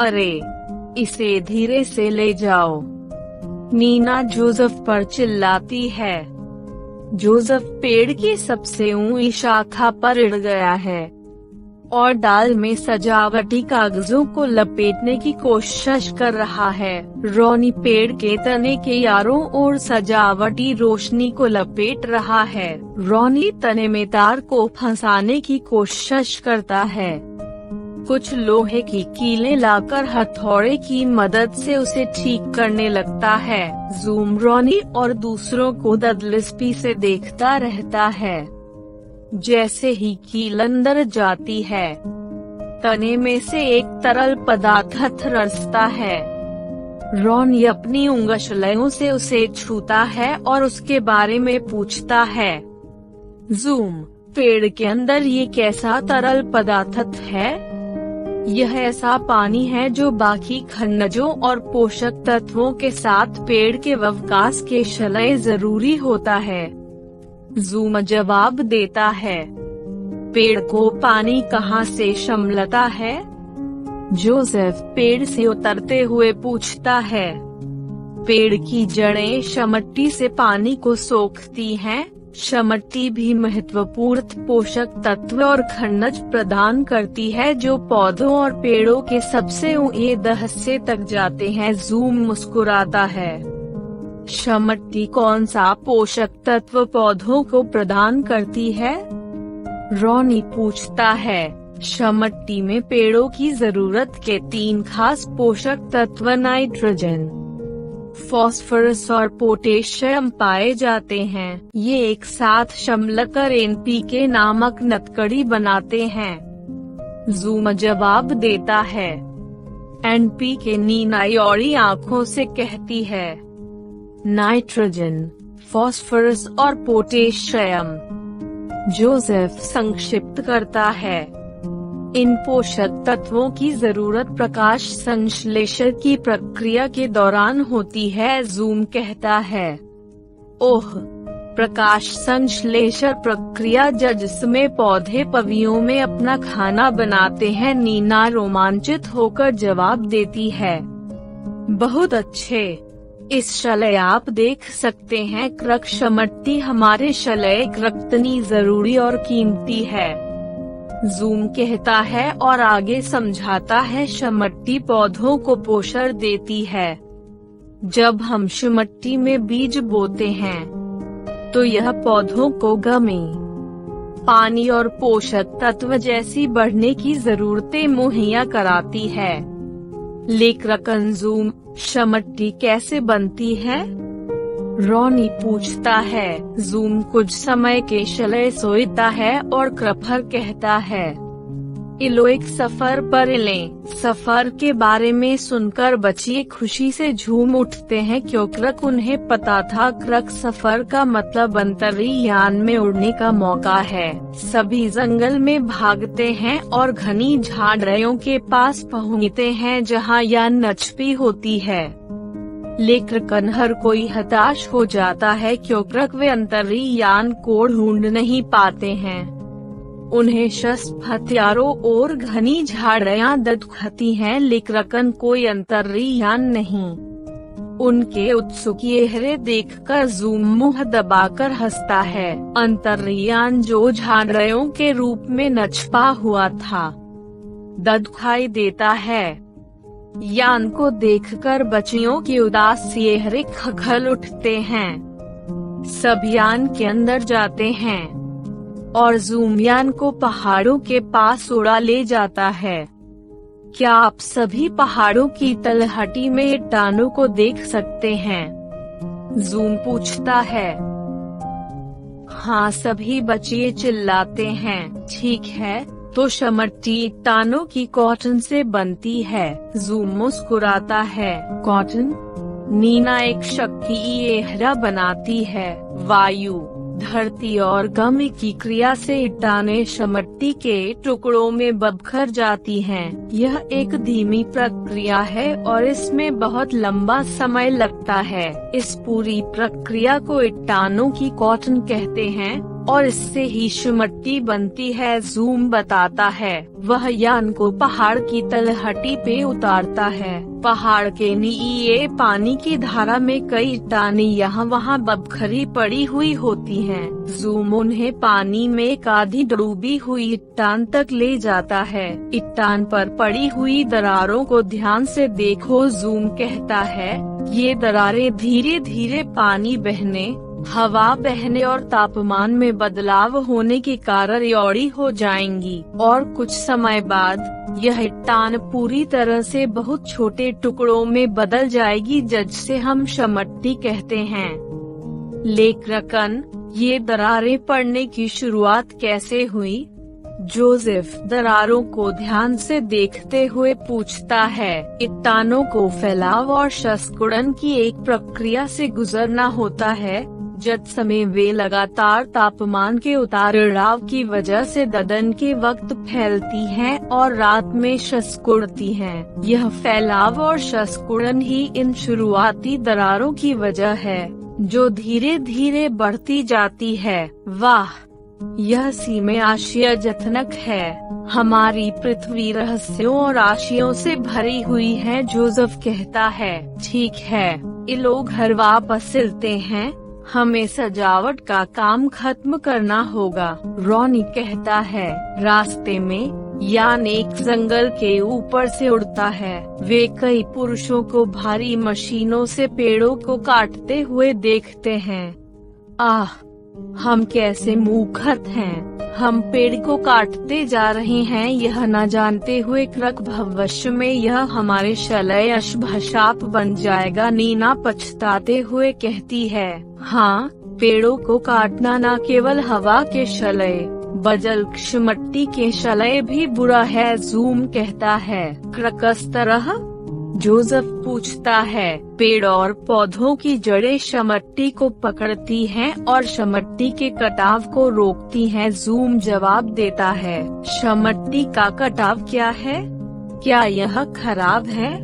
अरे, इसे धीरे से ले जाओ। नीना जोसेफ पर चिल्लाती है। जोसेफ पेड़ की सबसे ऊंची शाखा पर अड़ गया है और डाल में सजावटी कागजों को लपेटने की कोशिश कर रहा है। रॉनी पेड़ के तने के चारों ओर सजावटी रोशनी को लपेट रहा है। रॉनी तने में तार को फंसाने की कोशिश करता है। कुछ लोहे की कीलें लाकर हथौड़े की मदद से उसे ठीक करने लगता है। जूम रॉनी और दूसरों को दिलचस्पी से देखता रहता है। जैसे ही कील अंदर जाती है, तने में से एक तरल पदार्थ रसता है। रॉनी अपनी उंगलियों से उसे छूता है और उसके बारे में पूछता है। जूम, पेड़ के अंदर ये कैसा तरल पदार्थ है? यह ऐसा पानी है जो बाकी खनिजों और पोषक तत्वों के साथ पेड़ के विकास के लिए जरूरी होता है। जूम जवाब देता है। पेड़ को पानी कहाँ से मिलता है? जोसेफ पेड़ से उतरते हुए पूछता है। पेड़ की जड़ें मिट्टी से पानी को सोखती हैं। मिट्टी भी महत्वपूर्ण पोषक तत्व और खनिज प्रदान करती है जो पौधों और पेड़ों के सबसे ऊंचे हिस्से तक जाते हैं। जूम मुस्कुराता है। मिट्टी कौन सा पोषक तत्व पौधों को प्रदान करती है? रॉनी पूछता है। मिट्टी में पेड़ों की जरूरत के 3 खास पोषक तत्व नाइट्रोजन, फास्फोरस और पोटेशियम पाए जाते हैं। ये एक साथ मिलकर एनपीके नामक नटकड़ी बनाते हैं। जूम जवाब देता है। एनपीके नीना औरी आँखों से कहती है। नाइट्रोजन, फास्फोरस और पोटेशियम। जोसेफ संक्षिप्त करता है। इन पोषक तत्वों की जरूरत प्रकाश संश्लेषण की प्रक्रिया के दौरान होती है। जूम कहता है। ओह, प्रकाश संश्लेषण प्रक्रिया जिसमें पौधे पवियों में अपना खाना बनाते हैं। नीना रोमांचित होकर जवाब देती है। बहुत अच्छे। इस शलय आप देख सकते हैं मिट्टी हमारे शलय कितनी जरूरी और कीमती है। जूम कहता है और आगे समझाता है। मिट्टी पौधों को पोषण देती है। जब हम मिट्टी में बीज बोते हैं तो यह पौधों को गमी, पानी और पोषक तत्व जैसी बढ़ने की जरूरतें मुहैया कराती है। लेकिन जूम, मिट्टी कैसे बनती है? रॉनी पूछता है। जूम कुछ समय के लिए सोचता है और क्रफर कहता है। इलो एक सफर पर लें। सफर के बारे में सुनकर बच्चे खुशी से झूम उठते हैं क्योंकि उन्हें पता था कि सफर का मतलब अंतरियान में उड़ने का मौका है। सभी जंगल में भागते हैं और घनी झाड़ियों के पास पहुँचते हैं जहाँ यान नचपी होती है। लेकिन हर कोई हताश हो जाता है क्योंकि वे अंतरियान को ढूंढ नहीं पाते हैं। उन्हें शस्त्र हथियारों और घनी झाड़ियां दिखती हैं लेकिन कोई अंतरियान नहीं। उनके उत्सुक चेहरे देखकर जूम मुंह दबाकर हंसता है। अंतरियान जो झाड़ियों के रूप में नछपा हुआ था दिखाई देता है। यान को देखकर बच्चियों की उदास चेहरे खखल उठते हैं। सब यान के अंदर जाते हैं और जूम यान को पहाड़ों के पास उड़ा ले जाता है। क्या आप सभी पहाड़ों की तलहटी में चट्टानों को देख सकते हैं? जूम पूछता है। हाँ, सभी बच्चे चिल्लाते हैं। ठीक है, तो मिट्टी चट्टानों की कॉटन से बनती है। जूम मुस्कुराता है। कॉटन? नीना एक शक्ति एहरा बनाती है। वायु, धरती और गमी की क्रिया से चट्टानें मिट्टी के टुकड़ों में बखर जाती हैं। यह एक धीमी प्रक्रिया है और इसमें बहुत लंबा समय लगता है। इस पूरी प्रक्रिया को चट्टानों की कॉटन कहते हैं और इससे ही शुमट्टी बनती है। जूम बताता है, वह यान को पहाड़ की तलहटी पे उतारता है। पहाड़ के नीचे पानी की धारा में कई चट्टानें यहाँ वहाँ बखरी पड़ी हुई होती हैं। जूम उन्हें पानी में एक आधी डूबी हुई चट्टान तक ले जाता है। चट्टान पर पड़ी हुई दरारों को ध्यान से देखो। जूम कहता है, ये दरारें धीरे धीरे पानी बहने, हवा बहने और तापमान में बदलाव होने के कारण यौड़ी हो जाएंगी और कुछ समय बाद यह चट्टान पूरी तरह से बहुत छोटे टुकड़ों में बदल जाएगी, जिसे हम शुमट्टी कहते हैं। लेखन, ये दरारें पड़ने की शुरुआत कैसे हुई? जोसेफ दरारों को ध्यान से देखते हुए पूछता है। चट्टानों को फैलाव और संकुचन की एक प्रक्रिया से गुजरना होता है, जिस समय वे लगातार तापमान के उतार चढ़ाव की वजह से दिन के वक्त फैलती हैं और रात में सिकुड़ती हैं। यह फैलाव और संकुचन ही इन शुरुआती दरारों की वजह है, जो धीरे धीरे बढ़ती जाती है। वाह, यह सीमें आश्चर्यजनक है। हमारी पृथ्वी रहस्यों और आशियों से भरी हुई है। जोसेफ कहता है, ठीक है, ये लोग घर वापस चलते हैं, हमें सजावट का काम खत्म करना होगा। रॉनी कहता है, रास्ते में यान एक जंगल के ऊपर से उड़ता है। वे कई पुरुषों को भारी मशीनों से पेड़ों को काटते हुए देखते हैं। आह, हम कैसे मूर्ख हैं, हम पेड़ को काटते जा रहे हैं, यह न जानते हुए कि भविष्य में यह हमारे शलय अभिशाप बन जाएगा। नीना पछताते हुए कहती है, हाँ, पेड़ों को काटना न केवल हवा के शलय बल्कि शुमट्टी के शलय भी बुरा है। जूम कहता है, किस तरह? जोसेफ पूछता है, पेड़ और पौधों की जड़ें शुमट्टी को पकड़ती हैं और शुमट्टी के कटाव को रोकती हैं। जूम जवाब देता है, शुमट्टी का कटाव क्या है? क्या यह खराब है?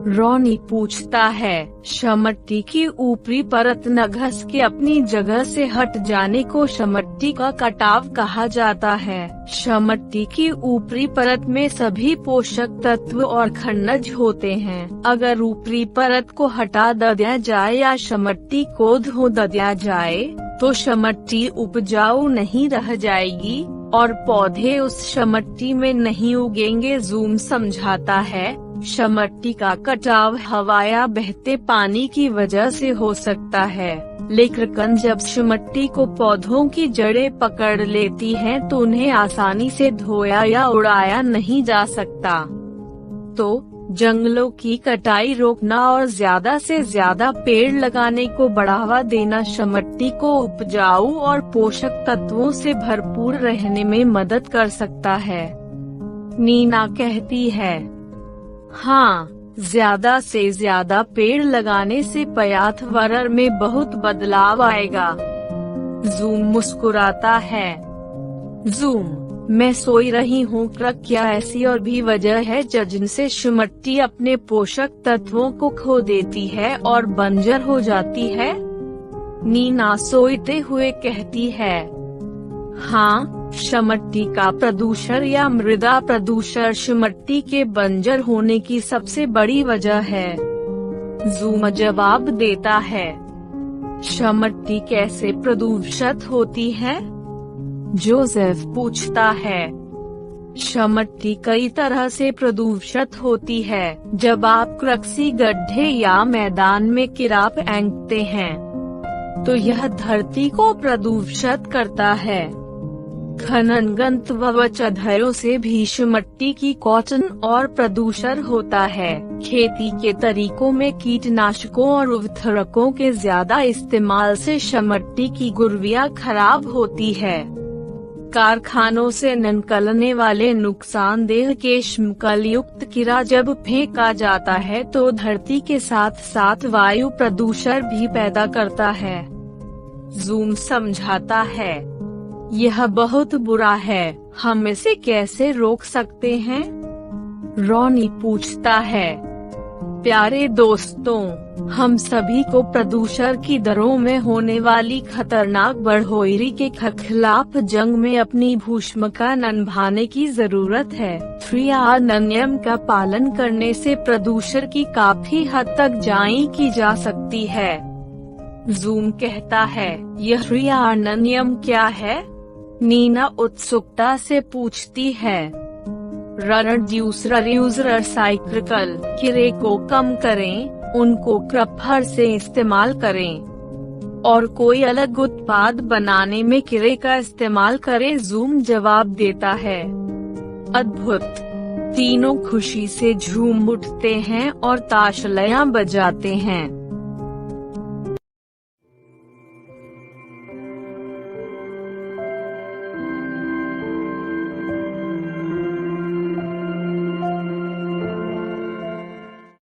रॉनी पूछता है, शुमट्टी की ऊपरी परत न घस के अपनी जगह से हट जाने को शुमट्टी का कटाव कहा जाता है। शुमट्टी की ऊपरी परत में सभी पोषक तत्व और खनिज होते हैं। अगर ऊपरी परत को हटा दिया जाए या शुमट्टी को धो दिया जाए तो शुमट्टी उपजाऊ नहीं रह जाएगी और पौधे उस शुमट्टी में नहीं उगेंगे। जूम समझाता है, शुमट्टी का कटाव हवा या बहते पानी की वजह से हो सकता है, लेकिन जब शुमट्टी को पौधों की जड़ें पकड़ लेती हैं तो उन्हें आसानी से धोया या उड़ाया नहीं जा सकता। तो जंगलों की कटाई रोकना और ज्यादा से ज्यादा पेड़ लगाने को बढ़ावा देना शुमट्टी को उपजाऊ और पोषक तत्वों से भरपूर रहने में मदद कर सकता है। नीना कहती है, हाँ, ज्यादा से ज्यादा पेड़ लगाने से पर्यावरण में बहुत बदलाव आएगा। जूम मुस्कुराता है, जूम, मैं सोई रही हूँ, क्या ऐसी और भी वजह है जिनसे शुमट्टी अपने पोषक तत्वों को खो देती है और बंजर हो जाती है? नीना सोते हुए कहती है, हाँ, शुमट्टी का प्रदूषण या मृदा प्रदूषण शुमट्टी के बंजर होने की सबसे बड़ी वजह है। जूम जवाब देता है, शुमट्टी कैसे प्रदूषित होती है? जोसेफ पूछता है, शुमट्टी कई तरह से प्रदूषित होती है। जब आप कृषि गड्ढे या मैदान में कीड़ा फेंकते हैं तो यह धरती को प्रदूषित करता है। खननगत व चौधरों से भी शुमट्टी की कौचन और प्रदूषण होता है। खेती के तरीकों में कीटनाशकों और उर्वरकों के ज्यादा इस्तेमाल से शुमट्टी की गुणवत्ता खराब होती है। कारखानों से निकलने वाले नुकसानदेह केमिकल युक्त कीड़ा जब फेंका जाता है तो धरती के साथ साथ वायु प्रदूषण भी पैदा करता है। जूम समझाता है, यह बहुत बुरा है, हम इसे कैसे रोक सकते हैं? रॉनी पूछता है, प्यारे दोस्तों, हम सभी को प्रदूषण की दरों में होने वाली खतरनाक बढ़ोतरी के खिलाफ जंग में अपनी भूमिका निभाने की जरूरत है। 3R नियम का पालन करने से प्रदूषण की काफी हद तक जांच की जा सकती है। जूम कहता है, यह 3R नियम क्या है? नीना उत्सुकता से पूछती है। Reduce, reuse, recycle. कचरे को कम करें, उनको क्रपर से इस्तेमाल करें और कोई अलग उत्पाद बनाने में कचरे का इस्तेमाल करें। जूम जवाब देता है, अद्भुत। तीनों खुशी से झूम उठते हैं और ताशलियां बजाते हैं।